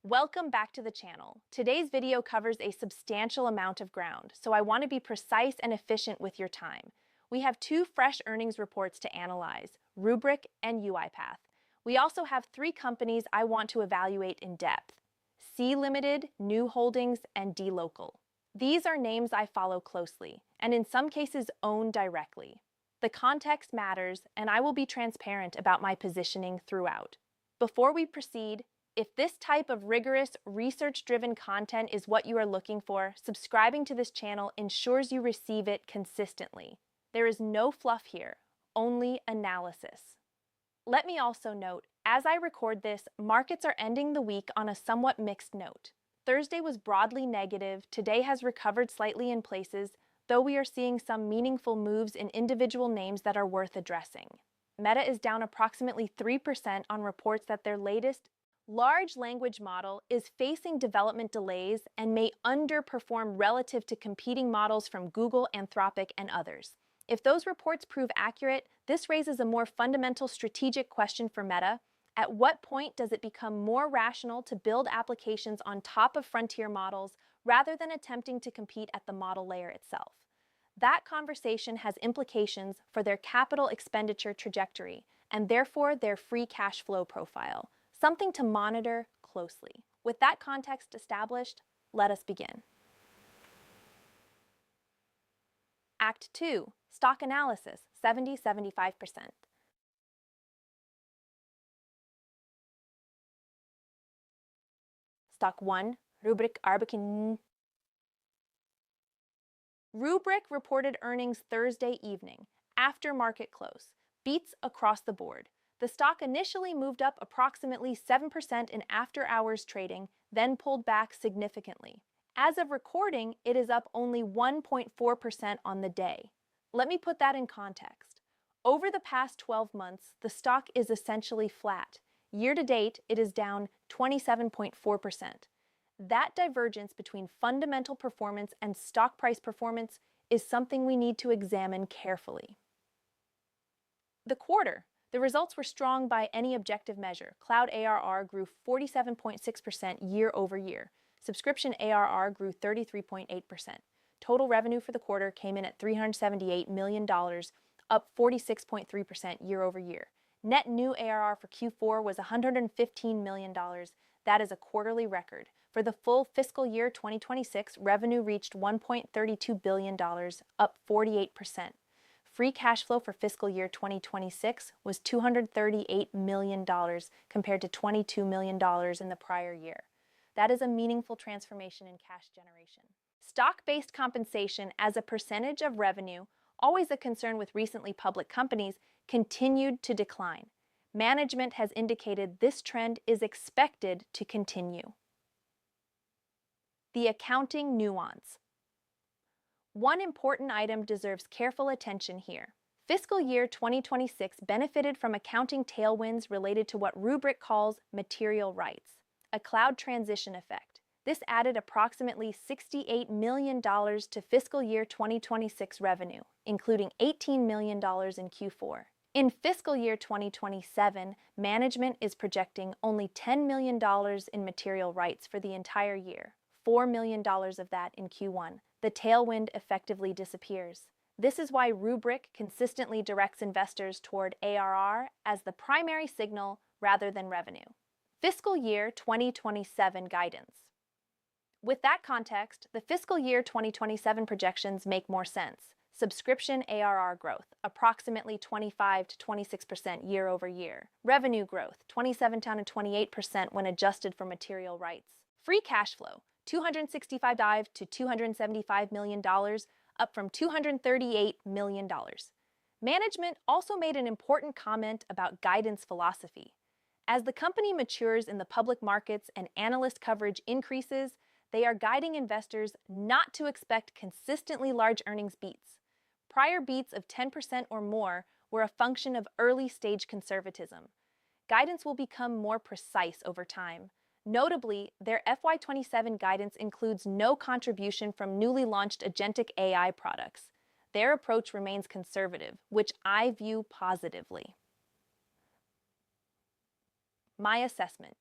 Welcome back to the channel. Today's video covers a substantial amount of ground, so I want to be precise and efficient with your time. We have two fresh earnings reports to analyze, Rubrik and UiPath. We also have three companies I want to evaluate in depth, C Limited, New Holdings, and dLocal. These are names I follow closely, and in some cases own directly. The context matters, and I will be transparent about my positioning throughout. Before we proceed, if this type of rigorous, research-driven content is what you are looking for, subscribing to this channel ensures you receive it consistently. There is no fluff here, only analysis. Let me also note, as I record this, markets are ending the week on a somewhat mixed note. Thursday was broadly negative, today has recovered slightly in places, though we are seeing some meaningful moves in individual names that are worth addressing. Meta is down approximately 3% on reports that their latest large language model is facing development delays and may underperform relative to competing models from Google, Anthropic, and others. If those reports prove accurate, this raises a more fundamental strategic question for Meta. At what point does it become more rational to build applications on top of frontier models rather than attempting to compete at the model layer itself? That conversation has implications for their capital expenditure trajectory and therefore their free cash flow profile. Something to monitor closely. With that context established, let us begin. Act 2, Stock Analysis, 70-75%. Stock 1, Rubrik Arbekin. Rubrik reported earnings Thursday evening, after market close, beats across the board. The stock initially moved up approximately 7% in after-hours trading, then pulled back significantly. As of recording, it is up only 1.4% on the day. Let me put that in context. Over the past 12 months, the stock is essentially flat. Year-to-date, it is down 27.4%. That divergence between fundamental performance and stock price performance is something we need to examine carefully. The quarter. The results were strong by any objective measure. Cloud ARR grew 47.6% year over year. Subscription ARR grew 33.8%. Total revenue for the quarter came in at $378 million, up 46.3% year over year. Net new ARR for Q4 was $115 million. That is a quarterly record. For the full fiscal year 2026, revenue reached $1.32 billion, up 48%. Free cash flow for fiscal year 2026 was $238 million compared to $22 million in the prior year. That is a meaningful transformation in cash generation. Stock-based compensation as a percentage of revenue, always a concern with recently public companies, continued to decline. Management has indicated this trend is expected to continue. The accounting nuance. One important item deserves careful attention here. Fiscal year 2026 benefited from accounting tailwinds related to what Rubrik calls material rights, a cloud transition effect. This added approximately $68 million to fiscal year 2026 revenue, including $18 million in Q4. In fiscal year 2027, management is projecting only $10 million in material rights for the entire year, $4 million of that in Q1. The tailwind effectively disappears. This is why Rubrik consistently directs investors toward ARR as the primary signal rather than revenue. Fiscal year 2027 guidance. With that context, the fiscal year 2027 projections make more sense. Subscription ARR growth, approximately 25 to 26% year over year. Revenue growth, 27 to 28% when adjusted for material rights. Free cash flow, $265 to $275 million, up from $238 million. Management also made an important comment about guidance philosophy. As the company matures in the public markets and analyst coverage increases, they are guiding investors not to expect consistently large earnings beats. Prior beats of 10% or more were a function of early-stage conservatism. Guidance will become more precise over time. Notably, their FY27 guidance includes no contribution from newly launched agentic AI products. Their approach remains conservative, which I view positively. My assessment.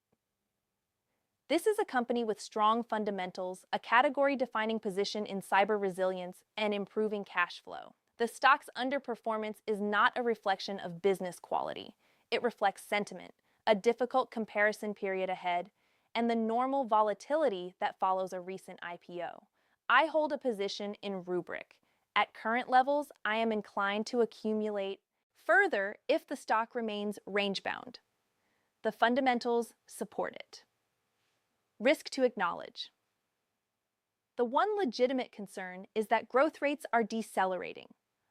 This is a company with strong fundamentals, a category-defining position in cyber resilience, and improving cash flow. The stock's underperformance is not a reflection of business quality. It reflects sentiment, a difficult comparison period ahead, and the normal volatility that follows a recent IPO. I hold a position in Rubrik. At current levels, I am inclined to accumulate further if the stock remains range-bound. The fundamentals support it. Risk to acknowledge. The one legitimate concern is that growth rates are decelerating.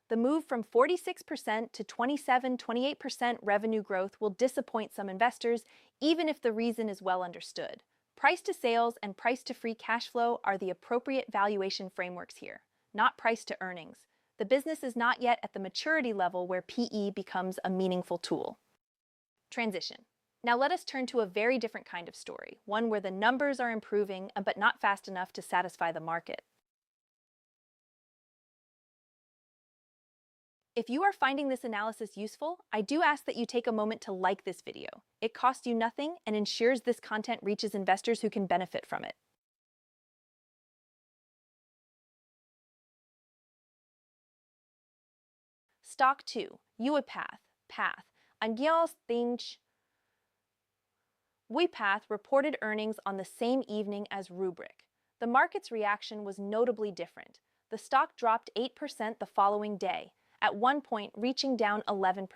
The move from 46% to 27-28% revenue growth will disappoint some investors, even if the reason is well understood. Price to sales and price to free cash flow are the appropriate valuation frameworks here, not price to earnings. The business is not yet at the maturity level where PE becomes a meaningful tool. Transition. Now let us turn to a very different kind of story, one where the numbers are improving, but not fast enough to satisfy the market. If you are finding this analysis useful, I do ask that you take a moment to like this video. It costs you nothing and ensures this content reaches investors who can benefit from it. Stock 2, UiPath, Path. UiPath reported earnings on the same evening as Rubrik. The market's reaction was notably different. The stock dropped 8% the following day, at one point reaching down 11%.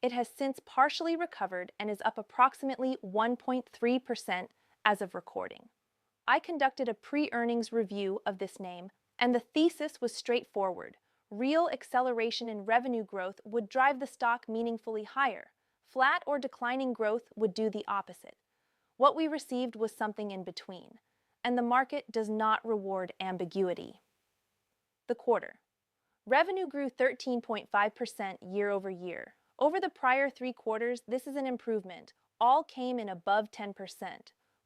It has since partially recovered and is up approximately 1.3% as of recording. I conducted a pre-earnings review of this name, and the thesis was straightforward. Real acceleration in revenue growth would drive the stock meaningfully higher. Flat or declining growth would do the opposite. What we received was something in between, and the market does not reward ambiguity. The quarter. Revenue grew 13.5% year over year. Over the prior 3 quarters, this is an improvement. All came in above 10%.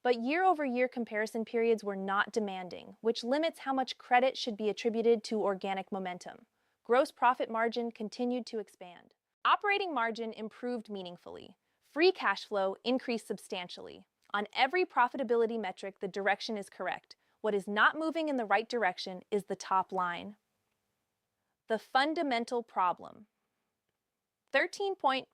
But year-over-year comparison periods were not demanding, which limits how much credit should be attributed to organic momentum. Gross profit margin continued to expand. Operating margin improved meaningfully. Free cash flow increased substantially. On every profitability metric, the direction is correct. What is not moving in the right direction is the top line. The fundamental problem. 13.5%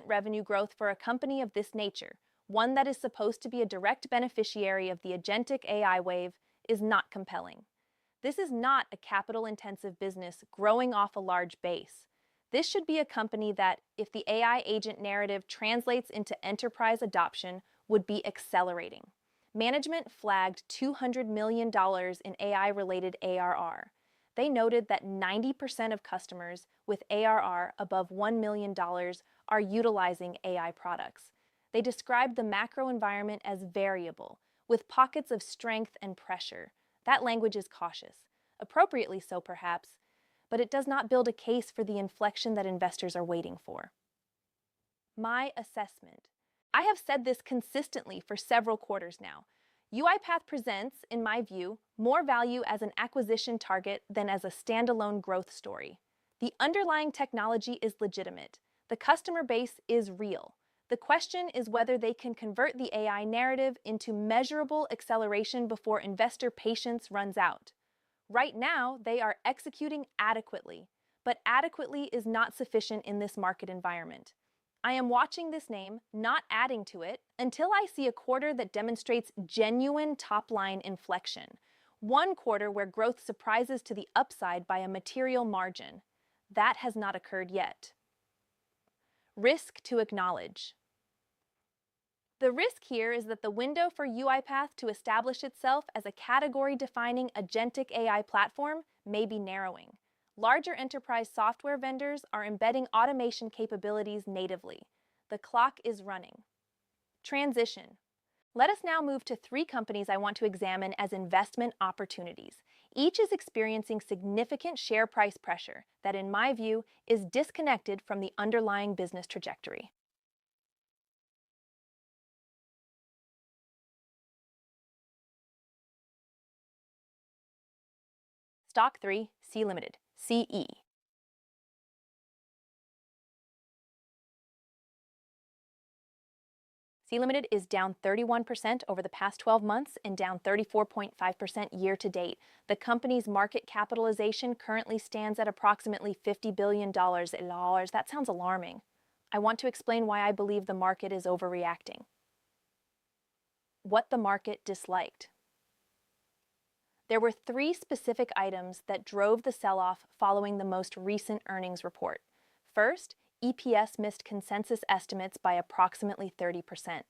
revenue growth for a company of this nature, one that is supposed to be a direct beneficiary of the agentic AI wave, is not compelling. This is not a capital-intensive business growing off a large base. This should be a company that, if the AI agent narrative translates into enterprise adoption, would be accelerating. Management flagged $200 million in AI-related ARR. They noted that 90% of customers with ARR above $1 million are utilizing AI products. They described the macro environment as variable, with pockets of strength and pressure. That language is cautious, appropriately so perhaps, but it does not build a case for the inflection that investors are waiting for. My assessment. I have said this consistently for several quarters now. UiPath presents, in my view, more value as an acquisition target than as a standalone growth story. The underlying technology is legitimate. The customer base is real. The question is whether they can convert the AI narrative into measurable acceleration before investor patience runs out. Right now, they are executing adequately, but adequately is not sufficient in this market environment. I am watching this name, not adding to it, until I see a quarter that demonstrates genuine top-line inflection. One quarter where growth surprises to the upside by a material margin. That has not occurred yet. Risk to acknowledge. The risk here is that the window for UiPath to establish itself as a category-defining agentic AI platform may be narrowing. Larger enterprise software vendors are embedding automation capabilities natively. The clock is running. Transition. Let us now move to 3 companies I want to examine as investment opportunities. Each is experiencing significant share price pressure that, in my view, is disconnected from the underlying business trajectory. Stock 3, C Limited, CE. C Limited is down 31% over the past 12 months and down 34.5% year to date. The company's market capitalization currently stands at approximately $50 billion. That sounds alarming. I want to explain why I believe the market is overreacting. What the market disliked. There were three specific items that drove the sell-off following the most recent earnings report. First, EPS missed consensus estimates by approximately 30%.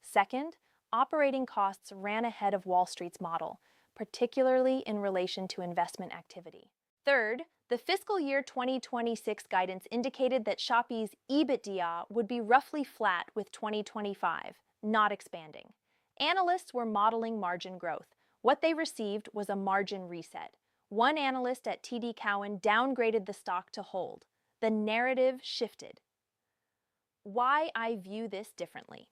Second, operating costs ran ahead of Wall Street's model, particularly in relation to investment activity. Third, the fiscal year 2026 guidance indicated that Shopee's EBITDA would be roughly flat with 2025, not expanding. Analysts were modeling margin growth. What they received was a margin reset. One analyst at TD Cowen downgraded the stock to hold. The narrative shifted. Why I view this differently.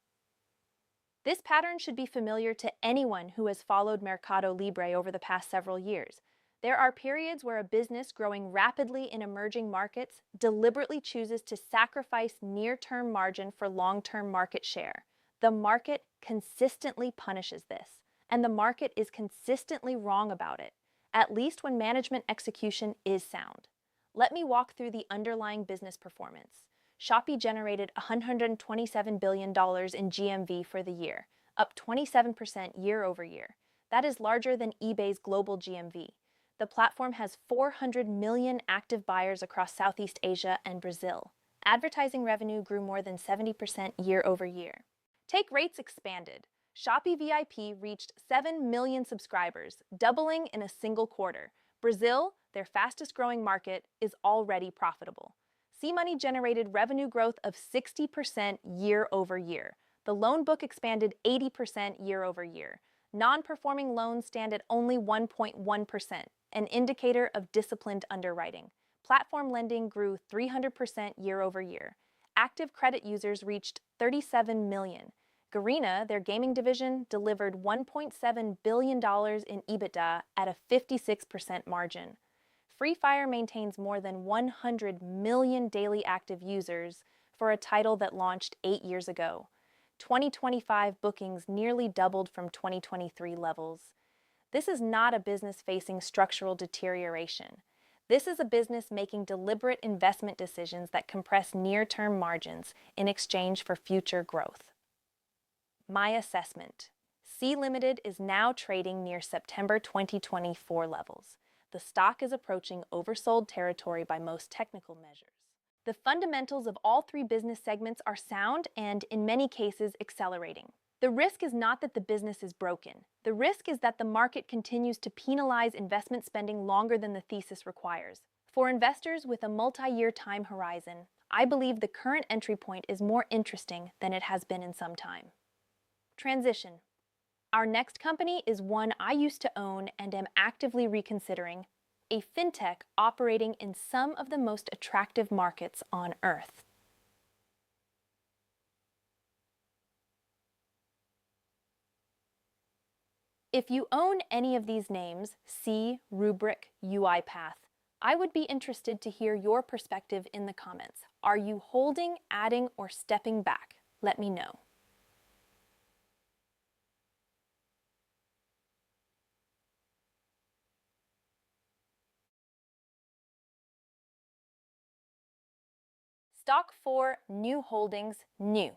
This pattern should be familiar to anyone who has followed Mercado Libre over the past several years. There are periods where a business growing rapidly in emerging markets deliberately chooses to sacrifice near-term margin for long-term market share. The market consistently punishes this, and the market is consistently wrong about it, at least when management execution is sound. Let me walk through the underlying business performance. Shopee generated $127 billion in GMV for the year, up 27% year over year. That is larger than eBay's global GMV. The platform has 400 million active buyers across Southeast Asia and Brazil. Advertising revenue grew more than 70% year over year. Take rates expanded. Shopee VIP reached 7 million subscribers, doubling in a single quarter. Brazil, their fastest growing market, is already profitable. C-Money generated revenue growth of 60% year over year. The loan book expanded 80% year over year. Non-performing loans stand at only 1.1%, an indicator of disciplined underwriting. Platform lending grew 300% year over year. Active credit users reached 37 million. Garena, their gaming division, delivered $1.7 billion in EBITDA at a 56% margin. Free Fire maintains more than 100 million daily active users for a title that launched 8 years ago. 2025 bookings nearly doubled from 2023 levels. This is not a business facing structural deterioration. This is a business making deliberate investment decisions that compress near-term margins in exchange for future growth. My assessment. C Limited is now trading near September 2024 levels. The stock is approaching oversold territory by most technical measures. The fundamentals of all three business segments are sound and, in many cases, accelerating. The risk is not that the business is broken. The risk is that the market continues to penalize investment spending longer than the thesis requires. For investors with a multi-year time horizon, I believe the current entry point is more interesting than it has been in some time. Transition. Our next company is one I used to own and am actively reconsidering, a fintech operating in some of the most attractive markets on Earth. If you own any of these names, C, Rubrik, UiPath, I would be interested to hear your perspective in the comments. Are you holding, adding, or stepping back? Let me know. Stock 4, New Holdings, New.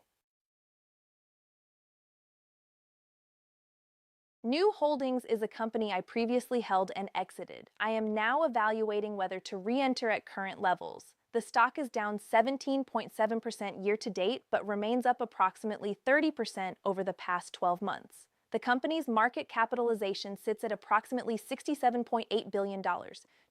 New Holdings is a company I previously held and exited. I am now evaluating whether to re-enter at current levels. The stock is down 17.7% year to date, but remains up approximately 30% over the past 12 months. The company's market capitalization sits at approximately $67.8 billion.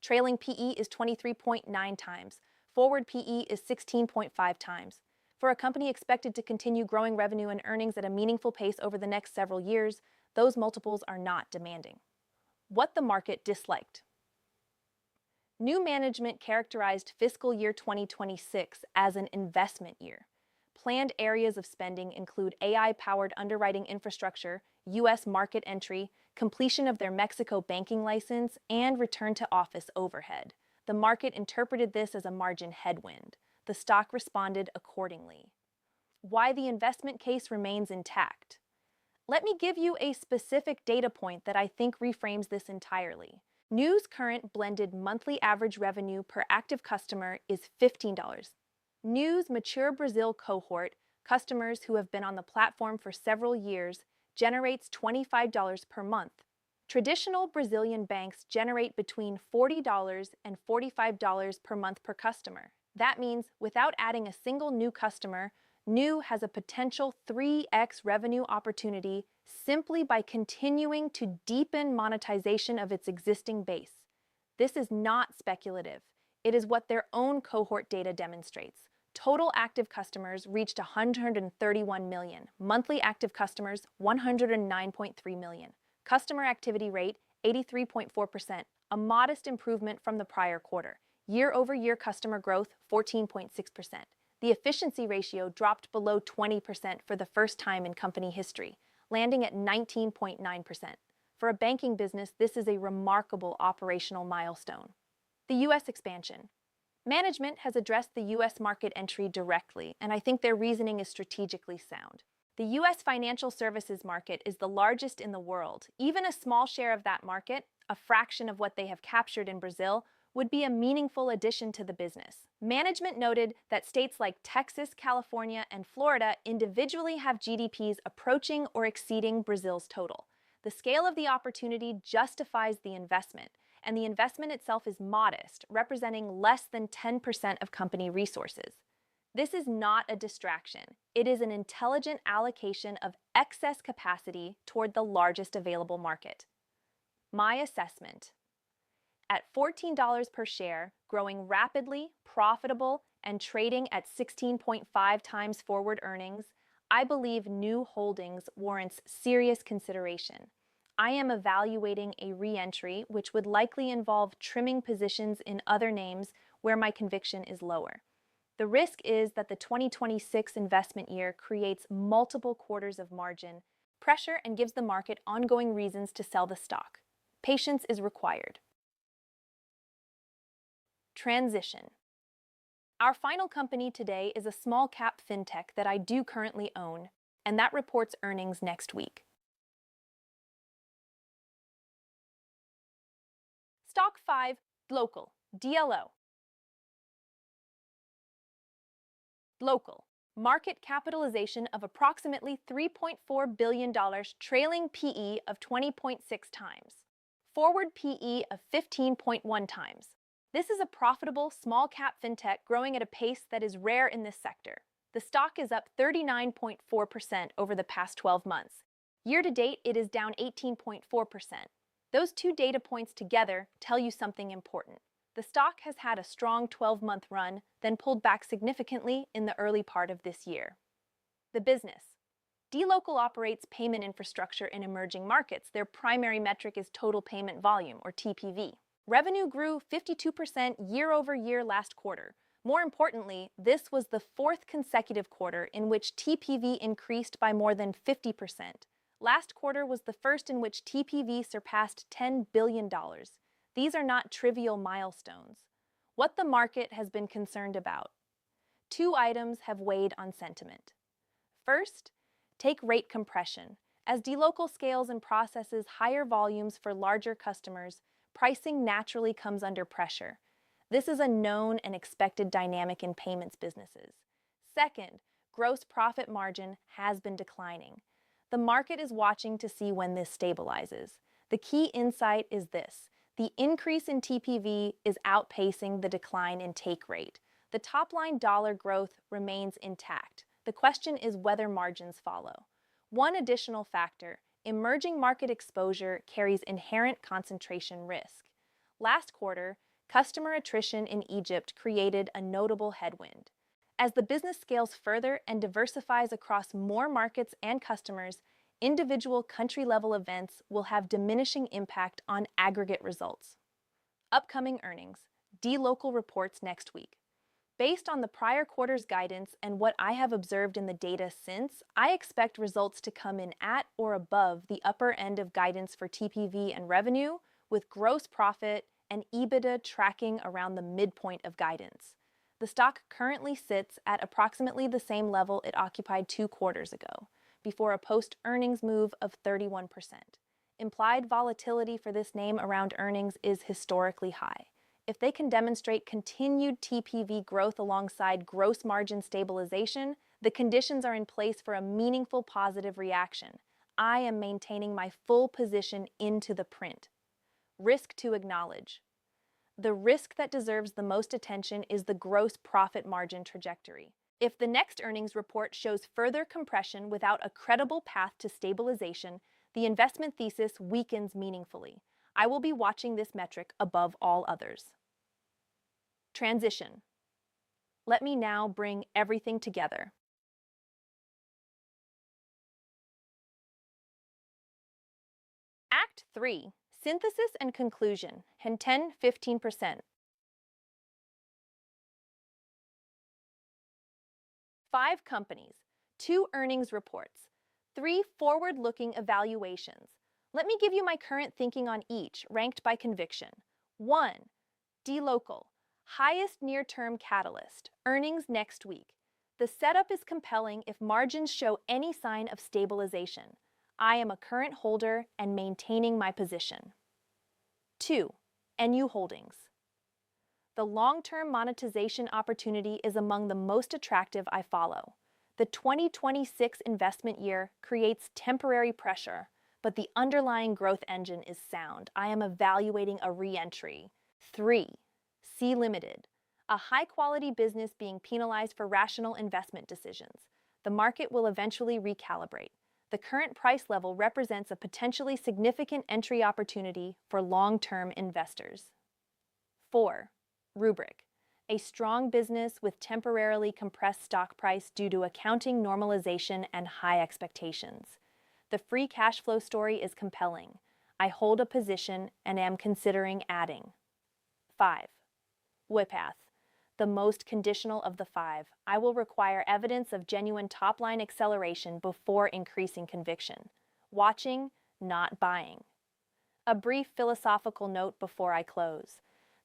Trailing PE is 23.9 times. Forward PE is 16.5 times. For a company expected to continue growing revenue and earnings at a meaningful pace over the next several years, those multiples are not demanding. What the market disliked. New management characterized fiscal year 2026 as an investment year. Planned areas of spending include AI-powered underwriting infrastructure, U.S. market entry, completion of their Mexico banking license, and return-to-office overhead. The market interpreted this as a margin headwind. The stock responded accordingly. why the investment case remains intact. Let me give you a specific data point that I think reframes this entirely. Nu's current blended monthly average revenue per active customer is $15. Nu's mature Brazil cohort, customers who have been on the platform for several years, generates $25 per month. Traditional Brazilian banks generate between $40 and $45 per month per customer. That means without adding a single new customer, Nu has a potential 3x revenue opportunity simply by continuing to deepen monetization of its existing base. This is not speculative. It is what their own cohort data demonstrates. Total active customers reached 131 million, monthly active customers 109.3 million. Customer activity rate 83.4%, a modest improvement from the prior quarter. Year-over-year customer growth 14.6%. The efficiency ratio dropped below 20% for the first time in company history, landing at 19.9%. For a banking business, this is a remarkable operational milestone. The U.S. expansion. Management has addressed the U.S. market entry directly, and I think their reasoning is strategically sound. The U.S. financial services market is the largest in the world. Even a small share of that market, a fraction of what they have captured in Brazil, would be a meaningful addition to the business. Management noted that states like Texas, California, and Florida individually have GDPs approaching or exceeding Brazil's total. The scale of the opportunity justifies the investment, and the investment itself is modest, representing less than 10% of company resources. This is not a distraction. It is an intelligent allocation of excess capacity toward the largest available market. My assessment. At $14 per share, growing rapidly, profitable, and trading at 16.5 times forward earnings, I believe Nu Holdings warrants serious consideration. I am evaluating a re-entry, which would likely involve trimming positions in other names where my conviction is lower. The risk is that the 2026 investment year creates multiple quarters of margin pressure and gives the market ongoing reasons to sell the stock. Patience is required. Transition. Our final company today is a small-cap fintech that I do currently own, and that reports earnings next week. Stock 5, Local, DLO. Local. Market capitalization of approximately $3.4 billion, trailing PE of 20.6 times. Forward PE of 15.1 times. This is a profitable, small-cap fintech growing at a pace that is rare in this sector. The stock is up 39.4% over the past 12 months. Year-to-date, it is down 18.4%. Those two data points together tell you something important. The stock has had a strong 12-month run, then pulled back significantly in the early part of this year. The business. dLocal operates payment infrastructure in emerging markets. Their primary metric is total payment volume, or TPV. Revenue grew 52% year-over-year last quarter. More importantly, this was the fourth consecutive quarter in which TPV increased by more than 50%. Last quarter was the first in which TPV surpassed $10 billion. These are not trivial milestones. What the market has been concerned about. Two items have weighed on sentiment. First, take rate compression. As dLocal scales and processes higher volumes for larger customers, pricing naturally comes under pressure. This is a known and expected dynamic in payments businesses. Second, gross profit margin has been declining. The market is watching to see when this stabilizes. The key insight is this. The increase in TPV is outpacing the decline in take rate. The top-line dollar growth remains intact. The question is whether margins follow. One additional factor. Emerging market exposure carries inherent concentration risk. Last quarter, customer attrition in Egypt created a notable headwind. As the business scales further and diversifies across more markets and customers, individual country-level events will have diminishing impact on aggregate results. Upcoming earnings. dLocal reports next week. Based on the prior quarter's guidance and what I have observed in the data since, I expect results to come in at or above the upper end of guidance for TPV and revenue, with gross profit and EBITDA tracking around the midpoint of guidance. The stock currently sits at approximately the same level it occupied 2 quarters ago, before a post-earnings move of 31%. Implied volatility for this name around earnings is historically high. If they can demonstrate continued TPV growth alongside gross margin stabilization, the conditions are in place for a meaningful positive reaction. I am maintaining my full position into the print. Risk to acknowledge. The risk that deserves the most attention is the gross profit margin trajectory. If the next earnings report shows further compression without a credible path to stabilization, the investment thesis weakens meaningfully. I will be watching this metric above all others. Transition. Let me now bring everything together. Act 3. Synthesis and conclusion. 10-15%. 5 companies, 2 earnings reports, 3 forward-looking evaluations. Let me give you my current thinking on each, ranked by conviction. 1. D-Local. Highest near-term catalyst. Earnings next week. The setup is compelling if margins show any sign of stabilization. I am a current holder and maintaining my position. 2. NU Holdings. The long-term monetization opportunity is among the most attractive I follow. The 2026 investment year creates temporary pressure, but the underlying growth engine is sound. I am evaluating a re-entry. 3. C Limited. A high-quality business being penalized for rational investment decisions. The market will eventually recalibrate. The current price level represents a potentially significant entry opportunity for long-term investors. 4. Rubric. A strong business with temporarily compressed stock price due to accounting normalization and high expectations. The free cash flow story is compelling. I hold a position and am considering adding. 5. WIPATH. The most conditional of the 5. I will require evidence of genuine top-line acceleration before increasing conviction. Watching, not buying. A brief philosophical note before I close.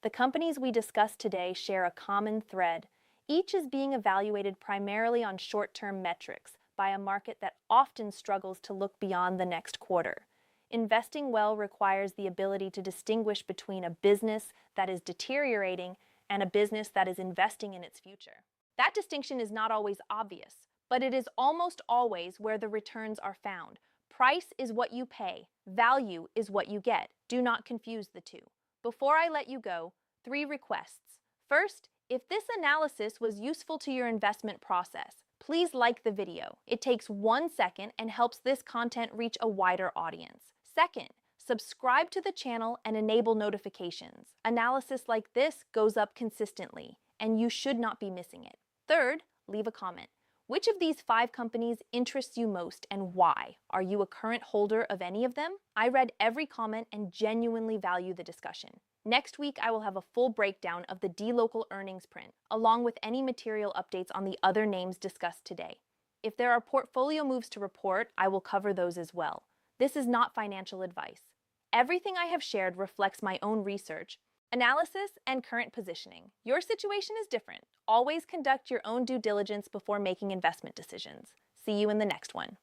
The companies we discussed today share a common thread. Each is being evaluated primarily on short-term metrics by a market that often struggles to look beyond the next quarter. Investing well requires the ability to distinguish between a business that is deteriorating and a business that is investing in its future. That distinction is not always obvious, but it is almost always where the returns are found. Price is what you pay. Value is what you get. Do not confuse the two. Before I let you go, 3 requests. First, if this analysis was useful to your investment process, please like the video. It takes 1 second and helps this content reach a wider audience. Second, subscribe to the channel and enable notifications. Analysis like this goes up consistently, and you should not be missing it. Third, leave a comment. Which of these 5 companies interests you most and why? Are you a current holder of any of them? I read every comment and genuinely value the discussion. Next week, I will have a full breakdown of the D-Local earnings print, along with any material updates on the other names discussed today. If there are portfolio moves to report, I will cover those as well. This is not financial advice. Everything I have shared reflects my own research, analysis, and current positioning. Your situation is different. Always conduct your own due diligence before making investment decisions. See you in the next one.